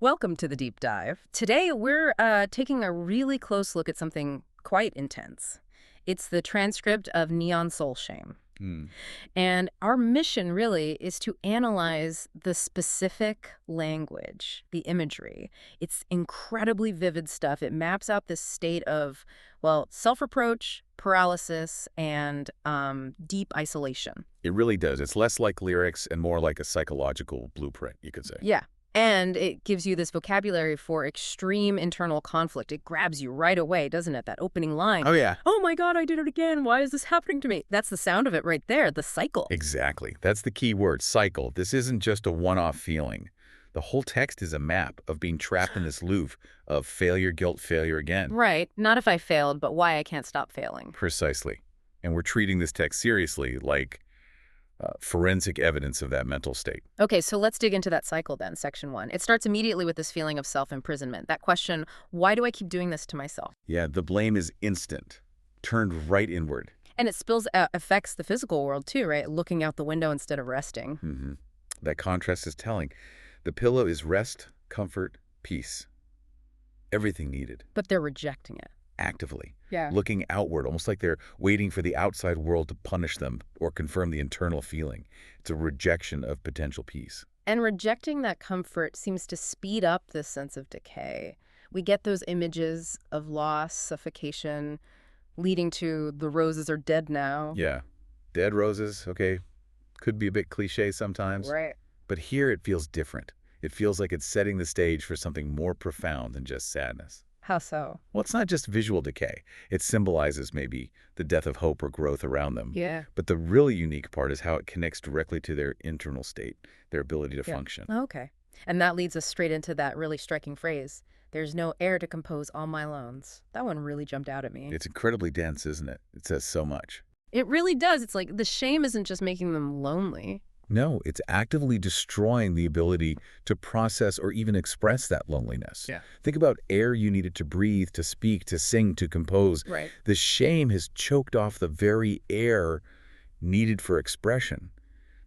Welcome to the deep dive. Today, we're taking a really close look at something quite intense. It's the transcript of Neon Soul Shame. Hmm. And our mission really is to analyze the specific language, the imagery. It's incredibly vivid stuff. It maps out this state of, well, self-reproach, paralysis, and deep isolation. It really does. It's less like lyrics and more like a psychological blueprint, you could say. Yeah. And it gives you this vocabulary for extreme internal conflict. It grabs you right away, doesn't it? That opening line. Oh, yeah. Oh my God, I did it again. Why is this happening to me? That's the sound of it right there, the cycle. Exactly. That's the key word, cycle. This isn't just a one-off feeling. The whole text is a map of being trapped in this loop of failure, guilt, failure again. Right. Not if I failed, but why I can't stop failing. Precisely. And we're treating this text seriously, like forensic evidence of that mental state. Okay, so let's dig into that cycle then, section 1. It starts immediately with this feeling of self-imprisonment. That question, why do I keep doing this to myself? Yeah, the blame is instant, turned right inward. And it affects the physical world too, right? Looking out the window instead of resting. Mm-hmm. That contrast is telling. The pillow is rest, comfort, peace. Everything needed. But they're rejecting it. Actively. Yeah. Looking outward, almost like they're waiting for the outside world to punish them or confirm the internal feeling. It's a rejection of potential peace. And rejecting that comfort seems to speed up this sense of decay. We get those images of loss, suffocation, leading to the roses are dead now. Yeah. Dead roses, okay, could be a bit cliche sometimes. Right. But here it feels different. It feels like it's setting the stage for something more profound than just sadness. How so? Well, it's not just visual decay. It symbolizes maybe the death of hope or growth around them. Yeah. But the really unique part is how it connects directly to their internal state, their ability to function. Okay. And that leads us straight into that really striking phrase. There's no air to compose all my loans. That one really jumped out at me. It's incredibly dense, isn't it? It says so much. It really does. It's like the shame isn't just making them lonely. No, it's actively destroying the ability to process or even express that loneliness. Yeah. Think about air you needed to breathe, to speak, to sing, to compose. Right. The shame has choked off the very air needed for expression.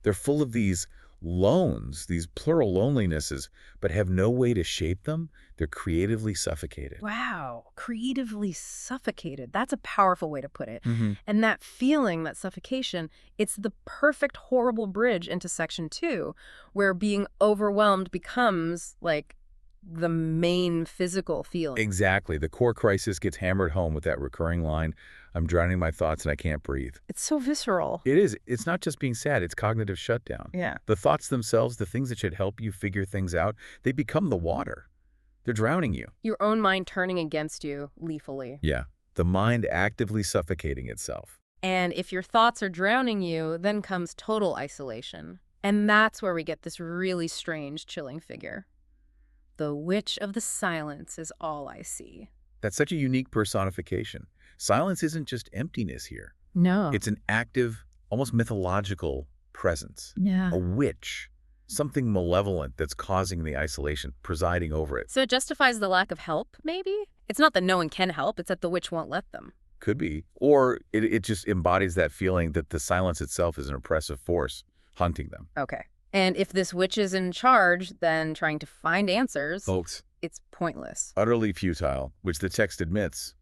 They're full of these loans, these plural lonelinesses, but have no way to shape them. They're creatively suffocated. Wow, creatively suffocated. That's a powerful way to put it. Mm-hmm. And that feeling, that suffocation, it's the perfect, horrible bridge into section 2, where being overwhelmed becomes like the main physical feeling. Exactly. The core crisis gets hammered home with that recurring line, I'm drowning my thoughts and I can't breathe. It's so visceral. It is. It's not just being sad. It's cognitive shutdown. Yeah. The thoughts themselves, the things that should help you figure things out, they become the water. They're drowning you. Your own mind turning against you lethally. Yeah. The mind actively suffocating itself. And if your thoughts are drowning you, then comes total isolation. And that's where we get this really strange, chilling figure. The witch of the silence is all I see. That's such a unique personification. Silence isn't just emptiness here. No. It's an active, almost mythological presence. Yeah. A witch. Something malevolent that's causing the isolation, presiding over it. So it justifies the lack of help, maybe? It's not that no one can help, it's that the witch won't let them. Could be. Or it just embodies that feeling that the silence itself is an oppressive force hunting them. Okay. And if this witch is in charge, then trying to find answers, Folks, it's pointless. utterly futile, which the text admits.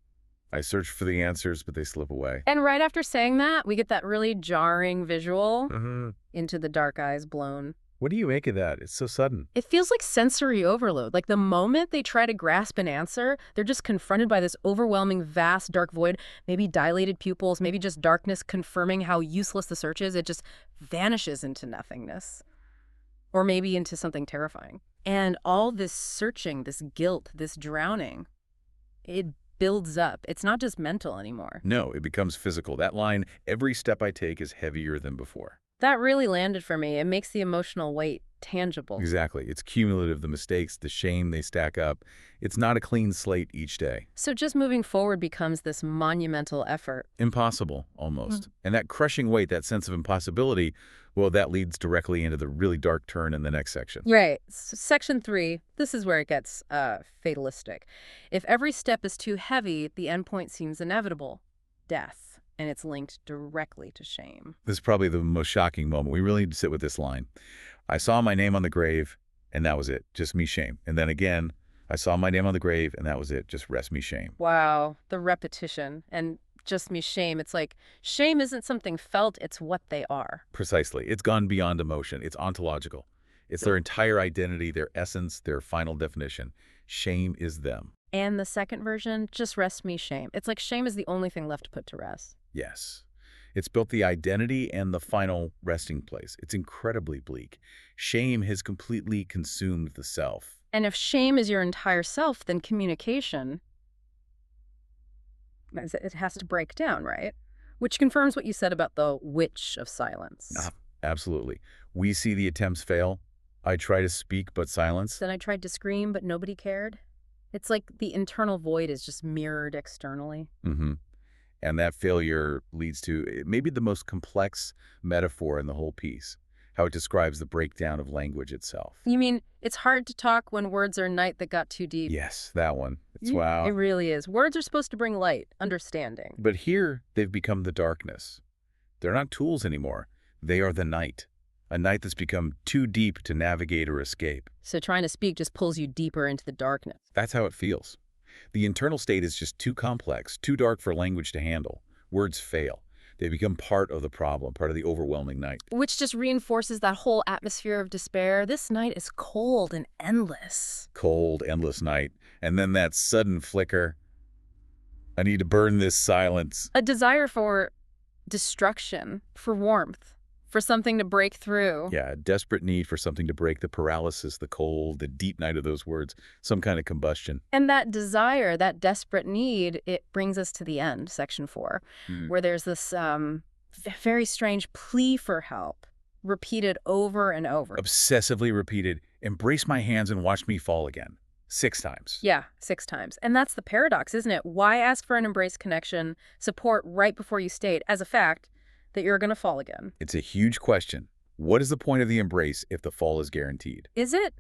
I search for the answers, but they slip away. And right after saying that, we get that really jarring visual Mm-hmm. into the dark eyes blown. What do you make of that? It's so sudden. It feels like sensory overload. Like the moment they try to grasp an answer, they're just confronted by this overwhelming, vast, dark void, maybe dilated pupils, maybe just darkness confirming how useless the search is. It just vanishes into nothingness. Or maybe into something terrifying. And all this searching, this guilt, this drowning, it builds up. It's not just mental anymore. No, it becomes physical. That line, every step I take is heavier than before. That really landed for me. It makes the emotional weight tangible. Exactly. It's cumulative, the mistakes, the shame, they stack up. It's not a clean slate each day. So just moving forward becomes this monumental effort. Impossible, almost. And that crushing weight, that sense of impossibility, well, that leads directly into the really dark turn in the next section. Right. Section 3, this is where it gets fatalistic. If every step is too heavy, the endpoint seems inevitable. Death. And it's linked directly to shame. This is probably the most shocking moment. We really need to sit with this line. I saw my name on the grave, And that was it. Just me, shame. And then again, I saw my name on the grave, and that was it. Just rest me, shame. Wow, the repetition and just me shame. It's like shame isn't something felt, it's what they are. Precisely. It's gone beyond emotion. It's ontological. It's their entire identity, their essence, their final definition. Shame is them. And the second version, just rest me shame. It's like shame is the only thing left to put to rest. Yes. It's built the identity and the final resting place. It's incredibly bleak. Shame has completely consumed the self. And if shame is your entire self, then communication, it has to break down, right? Which confirms what you said about the witch of silence. Absolutely. We see the attempts fail. I try to speak, but silence. Then I tried to scream, but nobody cared. It's like the internal void is just mirrored externally. Mm-hmm. And that failure leads to maybe the most complex metaphor in the whole piece, how it describes the breakdown of language itself. You mean it's hard to talk when words are night that got too deep? Yes, that one. It's wow. It really is. Words are supposed to bring light, understanding. But here, they've become the darkness. They're not tools anymore. They are the night. A night that's become too deep to navigate or escape. So trying to speak just pulls you deeper into the darkness. That's how it feels. The internal state is just too complex, too dark for language to handle. Words fail. They become part of the problem, part of the overwhelming night. Which just reinforces that whole atmosphere of despair. This night is cold and endless. Cold, endless night. And then that sudden flicker. I need to burn this silence. A desire for destruction, for warmth, for something to break through. Yeah, a desperate need for something to break the paralysis, the cold, the deep night of those words, some kind of combustion. And that desire, that desperate need, it brings us to the end, section 4, where there's this very strange plea for help, repeated over and over. Obsessively repeated, embrace my hands and watch me fall again. 6 times. Yeah, 6 times. And that's the paradox, isn't it? Why ask for an embrace connection, support right before you state, as a fact, that you're going to fall again? It's a huge question. What is the point of the embrace if the fall is guaranteed? Is it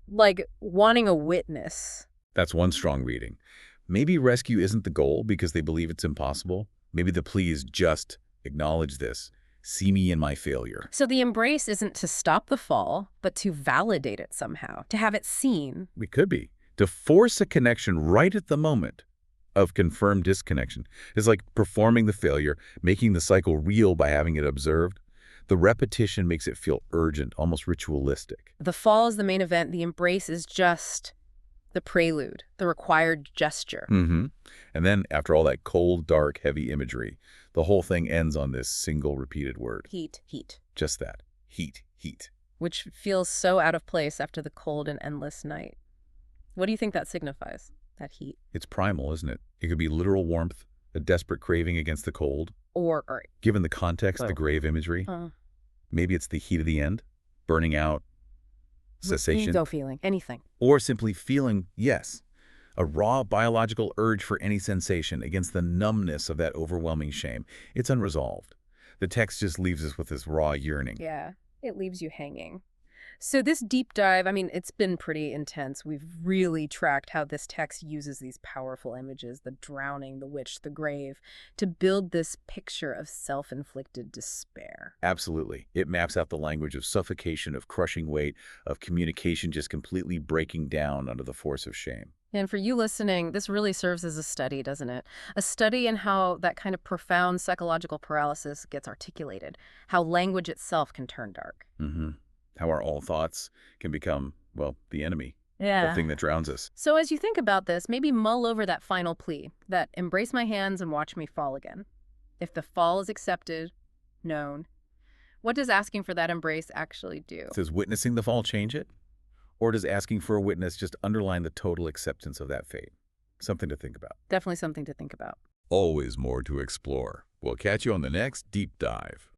like wanting a witness? That's one strong reading. Maybe rescue isn't the goal because they believe it's impossible. Maybe the plea is just acknowledge this. See me in my failure. So the embrace isn't to stop the fall, but to validate it somehow, to have it seen. It could be. To force a connection right at the moment of confirmed disconnection. It's like performing the failure, making the cycle real by having it observed. The repetition makes it feel urgent, almost ritualistic. The fall is the main event. The embrace is just the prelude, the required gesture. Mm-hmm. And then after all that cold, dark, heavy imagery, the whole thing ends on this single repeated word. Heat, heat. Just that. Heat, heat. Which feels so out of place after the cold and endless night. What do you think that signifies, that heat? It's primal, isn't it? It could be literal warmth, a desperate craving against the cold. Or given the context, the grave imagery, maybe it's the heat of the end, burning out, cessation. No feeling, anything. Or simply feeling, yes, a raw biological urge for any sensation against the numbness of that overwhelming shame. It's unresolved. The text just leaves us with this raw yearning. Yeah, it leaves you hanging. So this deep dive, I mean, it's been pretty intense. We've really tracked how this text uses these powerful images, the drowning, the witch, the grave, to build this picture of self-inflicted despair. Absolutely. It maps out the language of suffocation, of crushing weight, of communication just completely breaking down under the force of shame. And for you listening, this really serves as a study, doesn't it? A study in how that kind of profound psychological paralysis gets articulated, how language itself can turn dark. Mm-hmm. How our all thoughts can become, well, the enemy, the thing that drowns us. So as you think about this, maybe mull over that final plea, that embrace my hands and watch me fall again. If the fall is accepted, known, what does asking for that embrace actually do? Does witnessing the fall change it? Or does asking for a witness just underline the total acceptance of that fate? Something to think about. Definitely something to think about. Always more to explore. We'll catch you on the next Deep Dive.